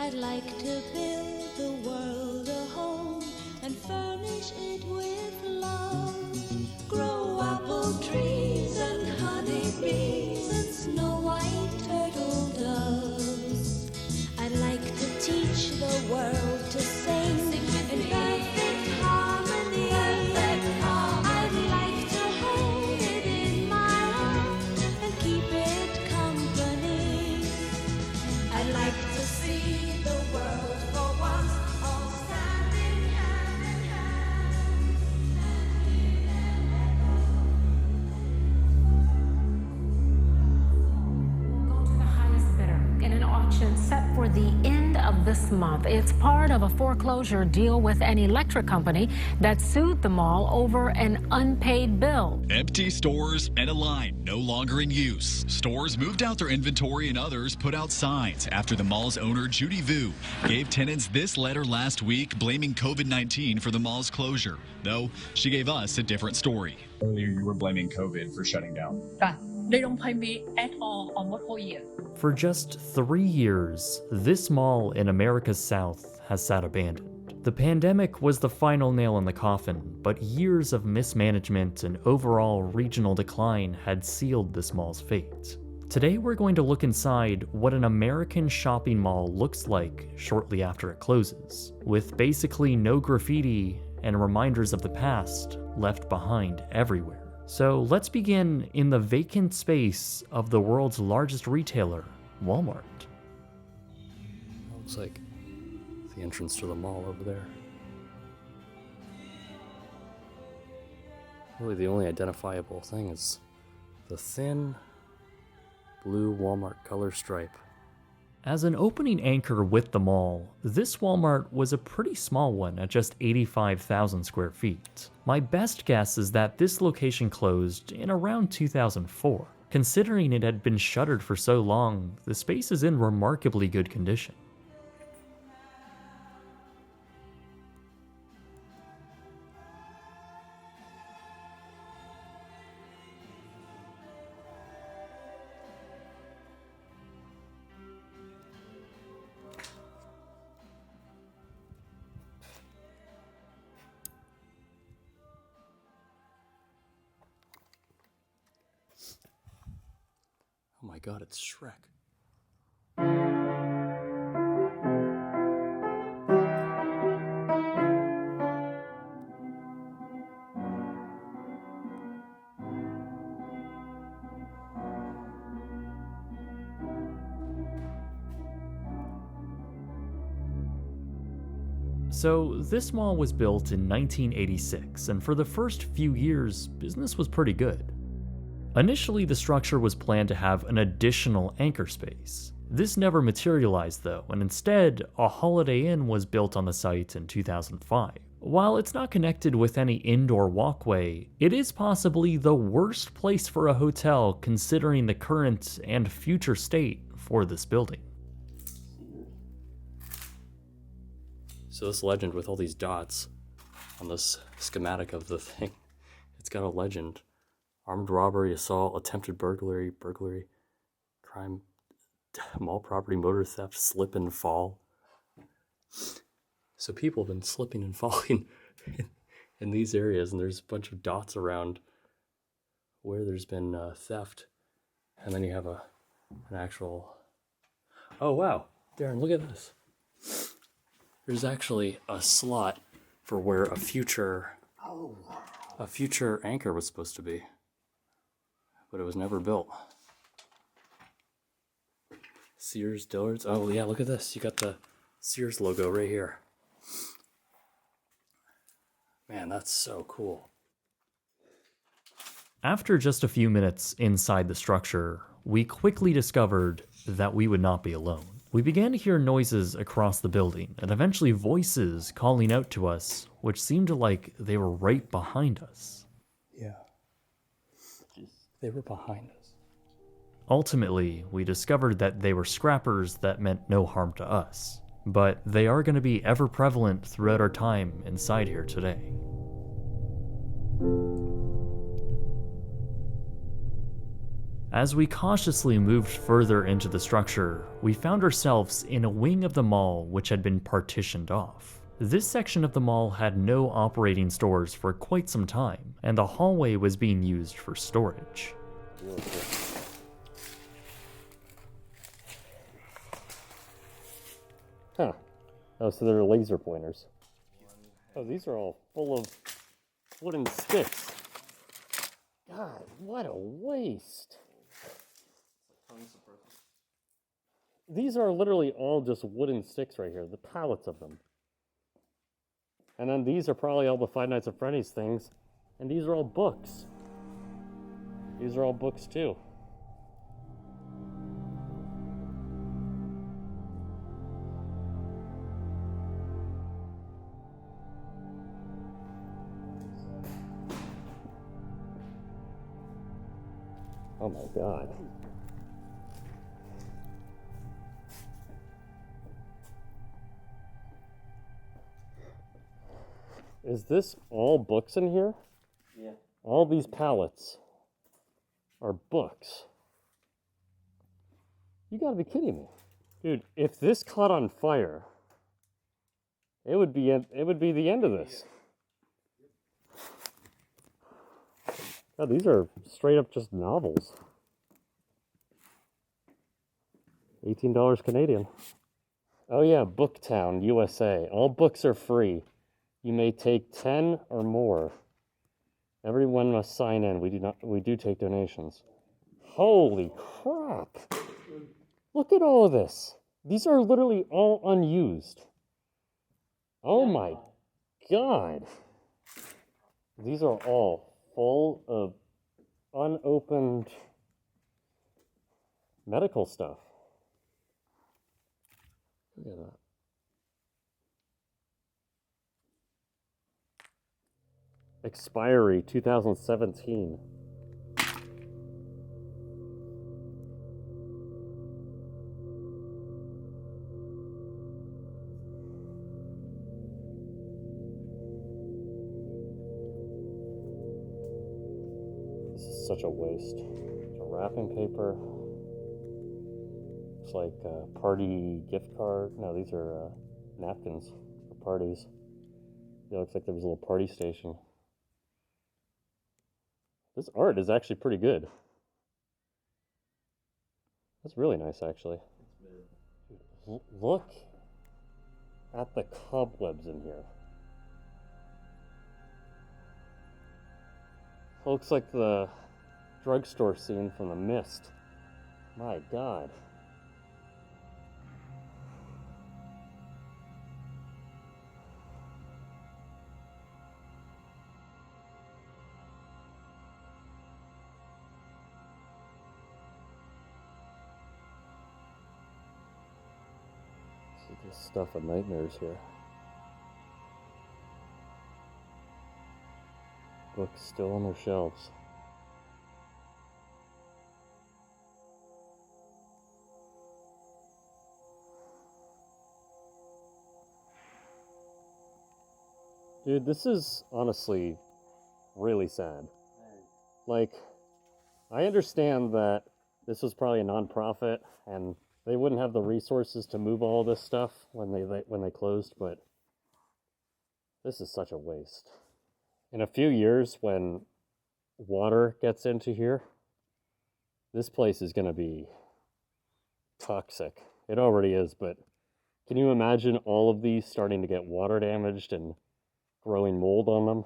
I'd like to build the world a home and furnish it with love. Grow apple trees and honey bees and snow white turtle doves. I'd like to teach the world to sing in perfect harmony. I'd like to hold it in my arms and keep it company. I'd like to see the world for once, all standing hand in hand. Go to the highest bidder in an auction set for the end of this month. It's part of a foreclosure deal with an electric company that sued the mall over an unpaid bill. Empty stores and a line no longer in use. Stores moved out their inventory and others put out signs after the mall's owner, Judy Vu, gave tenants this letter last week blaming COVID-19 for the mall's closure. Though she gave us a different story. Earlier, you were blaming COVID for shutting down. They don't pay me at all almost whole year. For just 3 years, this mall in America's South has sat abandoned. The pandemic was the final nail in the coffin, but years of mismanagement and overall regional decline had sealed this mall's fate. Today we're going to look inside what an American shopping mall looks like shortly after it closes, with basically no graffiti and reminders of the past left behind everywhere. So let's begin in the vacant space of the world's largest retailer, Walmart. Looks like the entrance to the mall over there. Really, the only identifiable thing is the thin blue Walmart color stripe. As an opening anchor with the mall, this Walmart was a pretty small one at just 85,000 square feet. My best guess is that this location closed in around 2004. Considering it had been shuttered for so long, the space is in remarkably good condition. Oh my god, it's Shrek. So this mall was built in 1986, and for the first few years, business was pretty good. Initially, the structure was planned to have an additional anchor space. This never materialized though, and instead, a Holiday Inn was built on the site in 2005. While it's not connected with any indoor walkway, it is possibly the worst place for a hotel considering the current and future state for this building. So this legend with all these dots on this schematic of the thing, it's got a legend. Armed robbery, assault, attempted burglary, crime, mall property, motor theft, slip and fall. So people have been slipping and falling in these areas, and there's a bunch of dots around where there's been theft. And then you have an actual... Oh wow, Darren, look at this. There's actually a slot for where a future anchor was supposed to be, but it was never built. Sears, Dillard's. Oh yeah, look at this. You got the Sears logo right here. Man, that's so cool. After just a few minutes inside the structure, we quickly discovered that we would not be alone. We began to hear noises across the building, and eventually voices calling out to us, which seemed like they were right behind us. Yeah. They were behind us. Ultimately, we discovered that they were scrappers that meant no harm to us, but they are going to be ever prevalent throughout our time inside here today. As we cautiously moved further into the structure, we found ourselves in a wing of the mall which had been partitioned off. This section of the mall had no operating stores for quite some time, and the hallway was being used for storage. Huh. Oh, so they're laser pointers. Oh, these are all full of wooden sticks. God, what a waste. These are literally all just wooden sticks right here, the pallets of them. And then these are probably all the Five Nights at Freddy's things. And these are all books. These are all books too. Oh my God. Is this all books in here? Yeah. All these pallets are books. You gotta be kidding me. Dude, if this caught on fire, it would be the end of this. God, these are straight up just novels. $18 Canadian. Oh yeah, Booktown, USA. All books are free. You may take 10 or more. Everyone must sign in. We do take donations. Holy crap. Look at all of this. These are literally all unused. Oh my God. These are all full of unopened medical stuff. Look at that. Expiry 2017. This is such a waste. It's a wrapping paper. It's like a party gift card. No, these are napkins for parties. It looks like there was a little party station. This art is actually pretty good. That's really nice, actually. Look at the cobwebs in here. Looks like the drugstore scene from The Mist. My God. This stuff of nightmares here. Books still on their shelves. Dude, this is honestly really sad. Like, I understand that this was probably a non-profit and they wouldn't have the resources to move all this stuff when they closed, but this is such a waste. In a few years, when water gets into here, this place is going to be toxic. It already is, but can you imagine all of these starting to get water damaged and growing mold on them?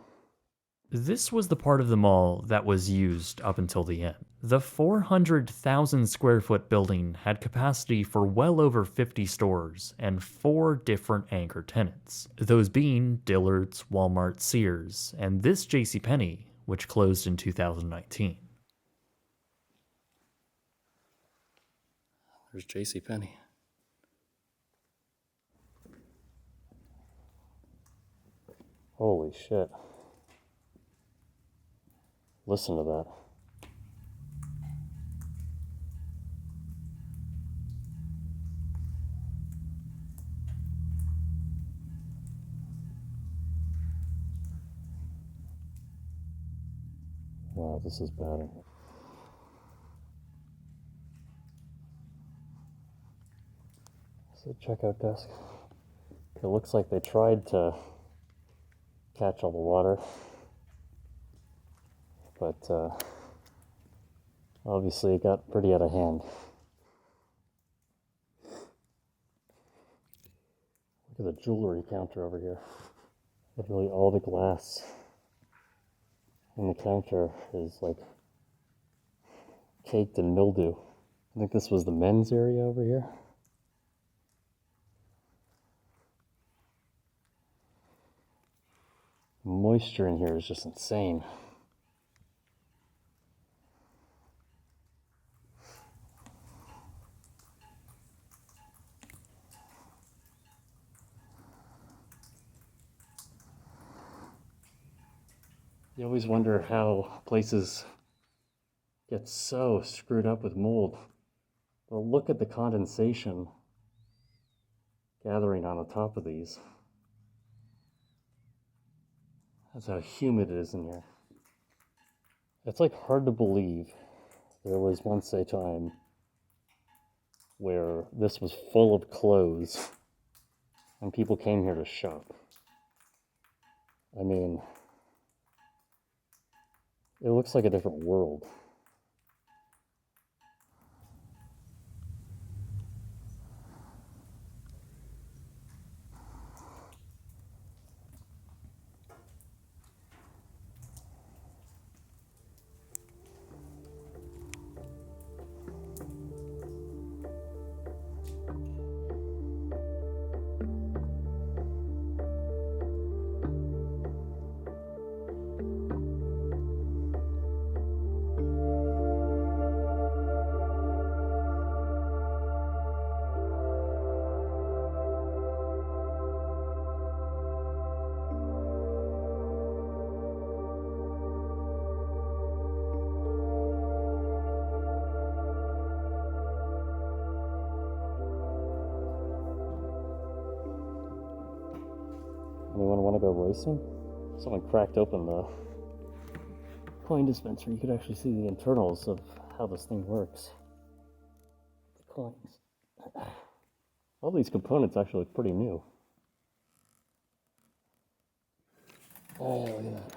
This was the part of the mall that was used up until the end. The 400,000 square foot building had capacity for well over 50 stores and 4 different anchor tenants, those being Dillard's, Walmart, Sears, and this JCPenney, which closed in 2019. There's JCPenney. Holy shit. Listen to that. Wow, this is bad. So checkout desk. It looks like they tried to catch all the water, but obviously it got pretty out of hand. Look at the jewelry counter over here. Literally all the glass in the counter is like caked in mildew. I think this was the men's area over here. The moisture in here is just insane. You always wonder how places get so screwed up with mold. Well, look at the condensation gathering on the top of these. That's how humid it is in here. It's like hard to believe there was once a time where this was full of clothes and people came here to shop. I mean, it looks like a different world. Anyone want to go racing? Someone cracked open the coin dispenser. You could actually see the internals of how this thing works. The coins. All these components actually look pretty new. Oh, look at that.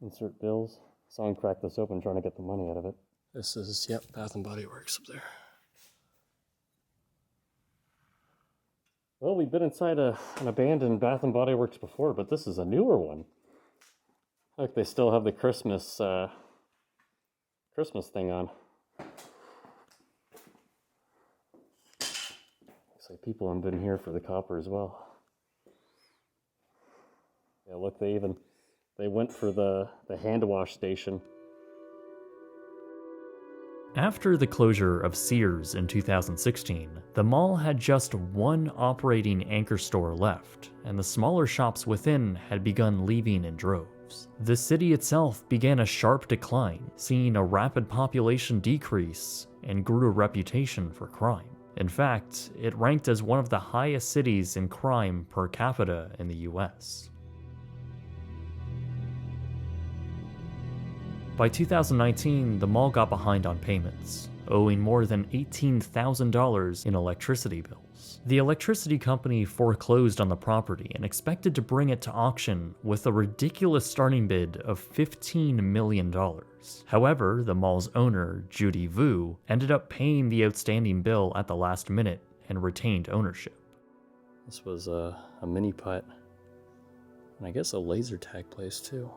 Insert bills. Someone cracked this open trying to get the money out of it. This is, yep, Bath and Body Works up there. Well, we've been inside an abandoned Bath and Body Works before, but this is a newer one. Look, they still have the Christmas thing on. Looks like people have been here for the copper as well. Yeah, look, they went for the hand wash station. After the closure of Sears in 2016, the mall had just one operating anchor store left, and the smaller shops within had begun leaving in droves. The city itself began a sharp decline, seeing a rapid population decrease and grew a reputation for crime. In fact, it ranked as one of the highest cities in crime per capita in the US. By 2019, the mall got behind on payments, owing more than $18,000 in electricity bills. The electricity company foreclosed on the property and expected to bring it to auction with a ridiculous starting bid of $15 million. However, the mall's owner, Judy Vu, ended up paying the outstanding bill at the last minute and retained ownership. This was a mini putt, and I guess a laser tag place too.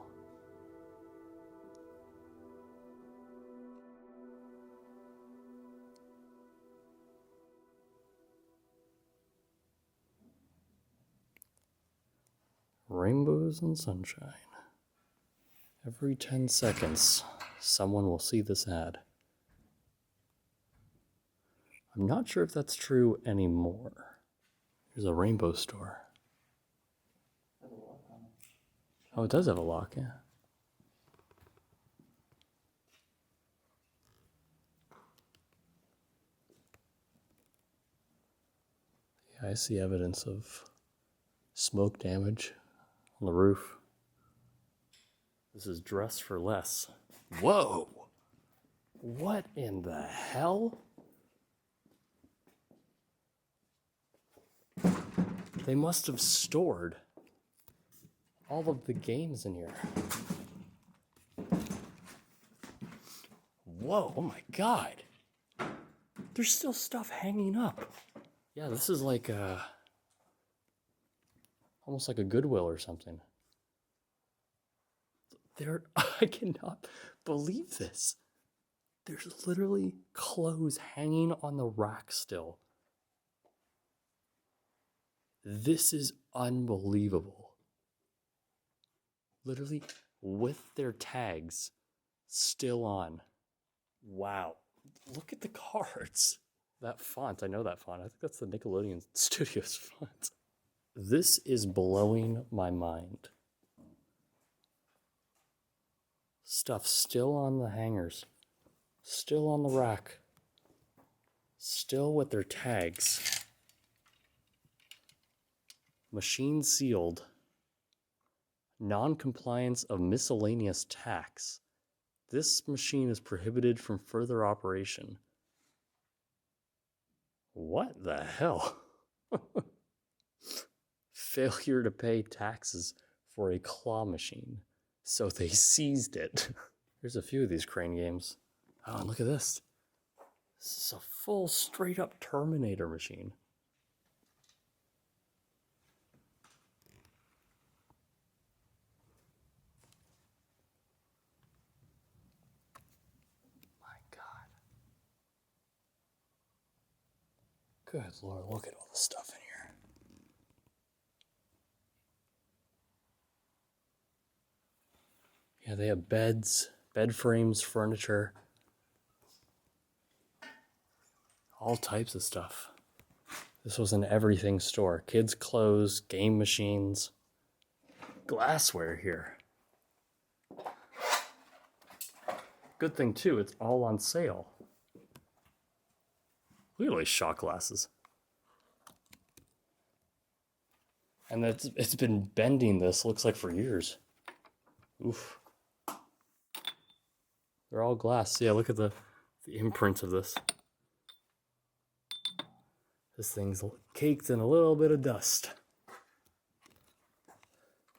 Rainbows and sunshine. Every 10 seconds, someone will see this ad. I'm not sure if that's true anymore. There's a rainbow store. Oh, it does have a lock, yeah. Yeah, I see evidence of smoke damage on the roof. This is Dress for Less. Whoa! What in the hell? They must have stored all of the games in here. Whoa, oh my God. There's still stuff hanging up. Yeah, this is like almost like a Goodwill or something. I cannot believe this. There's literally clothes hanging on the rack still. This is unbelievable. Literally with their tags still on. Wow. Look at the cards. That font, I know that font. I think that's the Nickelodeon Studios font. This is blowing my mind. Stuff still on the hangers. Still on the rack. Still with their tags. Machine sealed. Non-compliance of miscellaneous tax. This machine is prohibited from further operation. What the hell? Failure to pay taxes for a claw machine. So they seized it. There's a few of these crane games. Oh, look at this. This is a full straight up Terminator machine. Good Lord, look at all the stuff in here. Yeah, they have beds, bed frames, furniture. All types of stuff. This was an everything store. Kids' clothes, game machines, glassware here. Good thing too, it's all on sale. Look at all these shot glasses. And it's been bending this, looks like for years. Oof. They're all glass. Yeah, look at the imprint of this. This thing's caked in a little bit of dust.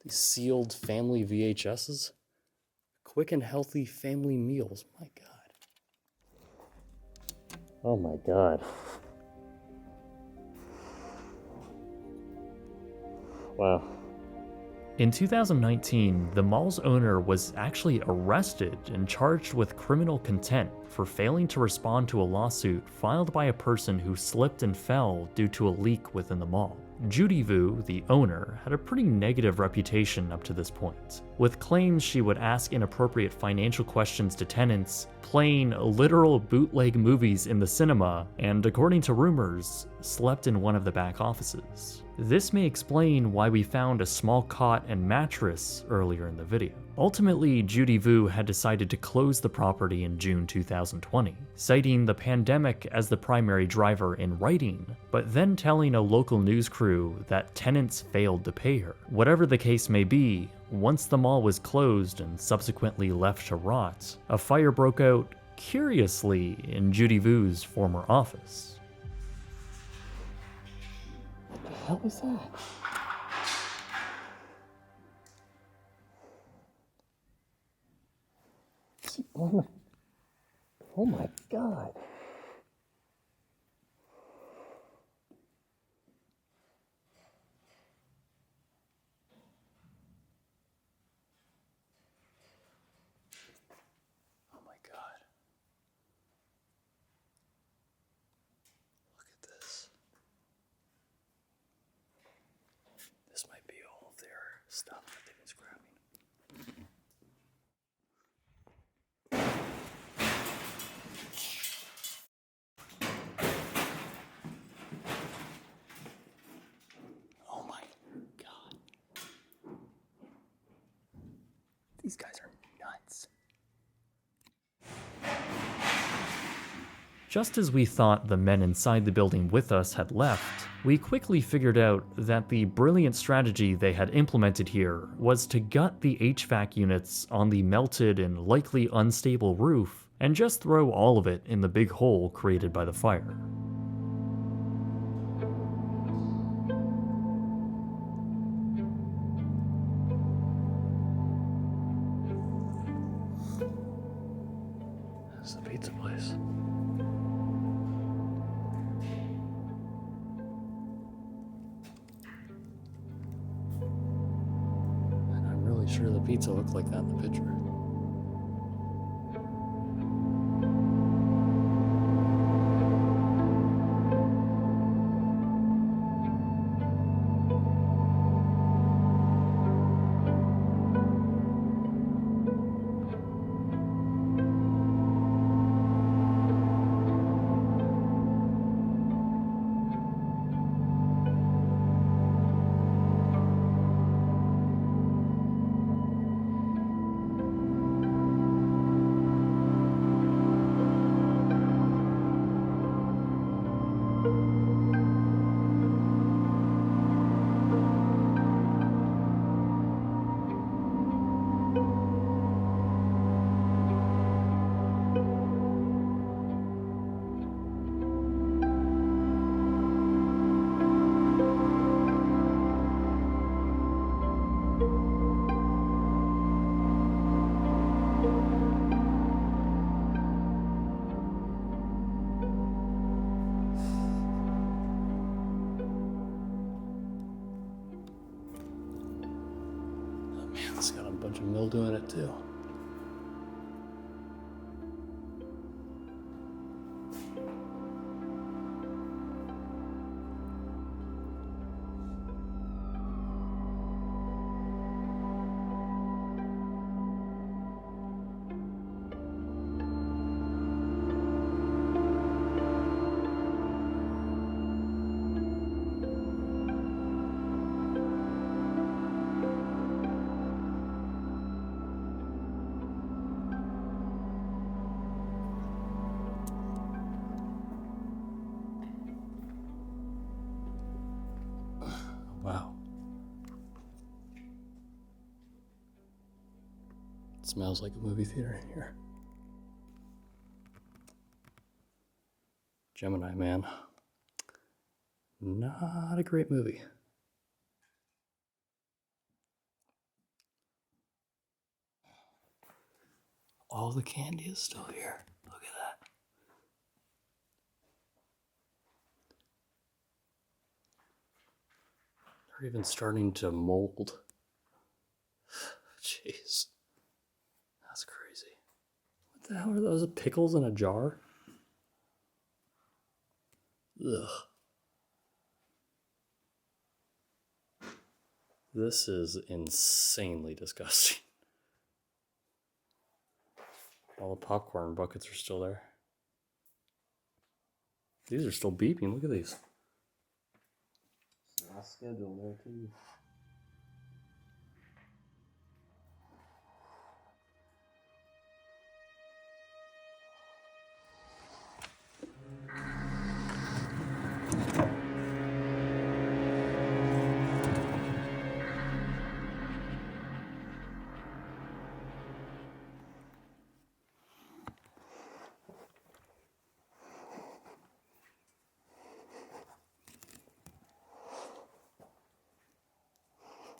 These sealed family VHSs. Quick and healthy family meals. My God. Oh my God. Wow. In 2019, the mall's owner was actually arrested and charged with criminal contempt for failing to respond to a lawsuit filed by a person who slipped and fell due to a leak within the mall. Judy Vu, the owner, had a pretty negative reputation up to this point, with claims she would ask inappropriate financial questions to tenants, playing literal bootleg movies in the cinema, and according to rumors, slept in one of the back offices. This may explain why we found a small cot and mattress earlier in the video. Ultimately, Judy Vu had decided to close the property in June 2020, citing the pandemic as the primary driver in writing, but then telling a local news crew that tenants failed to pay her. Whatever the case may be, once the mall was closed and subsequently left to rot, a fire broke out, curiously, in Judy Vu's former office. What the hell was that? Oh my God. Oh my God. Look at this. This might be all of their stuff that they've been scrapping. Oh my God. These guys are nuts. Just as we thought the men inside the building with us had left, we quickly figured out that the brilliant strategy they had implemented here was to gut the HVAC units on the melted and likely unstable roof and just throw all of it in the big hole created by the fire. sure the pizza looked like that in the picture. It's got a bunch of mildew in it too. Wow. It smells like a movie theater in here. Gemini Man. Not a great movie. All the candy is still here. Look at that. They're even starting to mold. Jeez. That's crazy. What the hell are those? Pickles in a jar? Ugh. This is insanely disgusting. All the popcorn buckets are still there. These are still beeping. Look at these. Last schedule there too.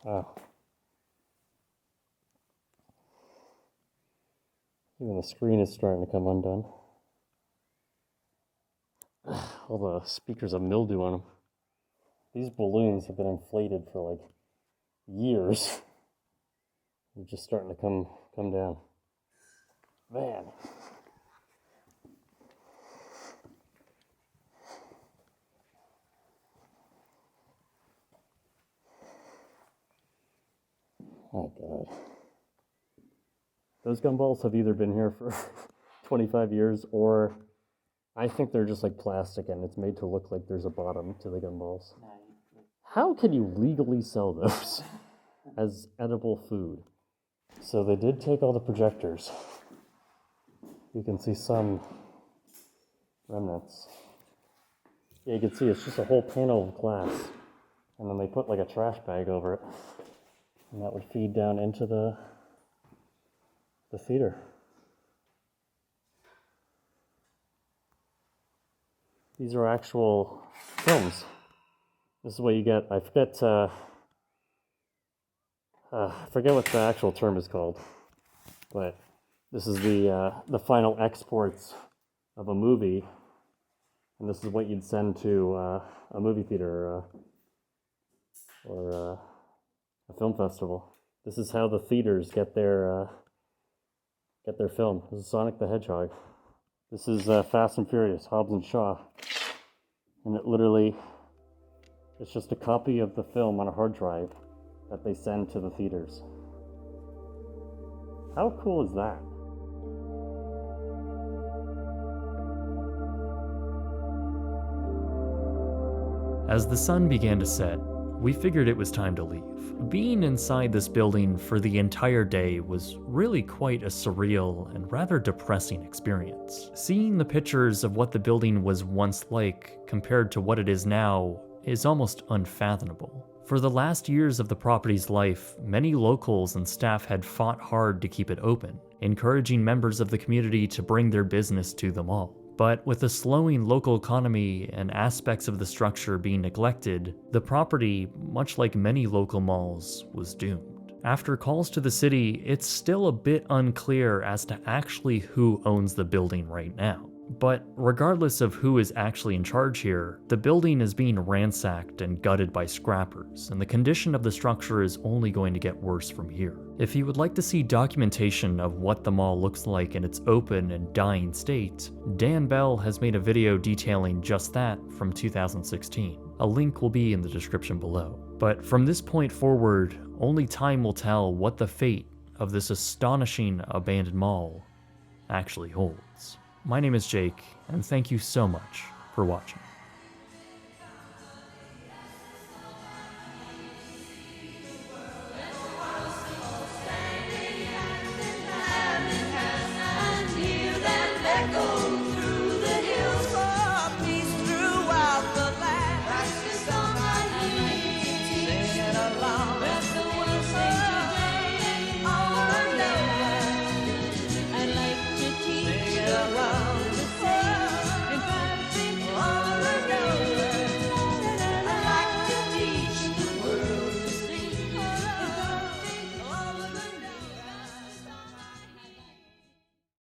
Oh. Even the screen is starting to come undone. All the speakers have mildew on them. These balloons have been inflated for like years. They're just starting to come down. Man. Oh God. Those gumballs have either been here for 25 years or I think they're just like plastic and it's made to look like there's a bottom to the gumballs. How can you legally sell those as edible food? So they did take all the projectors. You can see some remnants. Yeah, you can see it's just a whole panel of glass. And then they put like a trash bag over it. And that would feed down into the theater. These are actual films. This is what you get. I forget what the actual term is called, but this is the final exports of a movie, and this is what you'd send to a movie theater or a film festival. This is how the theaters get their film. This is Sonic the Hedgehog. This is Fast and Furious, Hobbs and Shaw. And it literally, it's just a copy of the film on a hard drive that they send to the theaters. How cool is that? As the sun began to set, we figured it was time to leave. Being inside this building for the entire day was really quite a surreal and rather depressing experience. Seeing the pictures of what the building was once like compared to what it is now is almost unfathomable. For the last years of the property's life, many locals and staff had fought hard to keep it open, encouraging members of the community to bring their business to the mall. But with a slowing local economy and aspects of the structure being neglected, the property, much like many local malls, was doomed. After calls to the city, it's still a bit unclear as to actually who owns the building right now. But regardless of who is actually in charge here, the building is being ransacked and gutted by scrappers, and the condition of the structure is only going to get worse from here. If you would like to see documentation of what the mall looks like in its open and dying state, Dan Bell has made a video detailing just that from 2016. A link will be in the description below. But from this point forward, only time will tell what the fate of this astonishing abandoned mall actually holds. My name is Jake, and thank you so much for watching.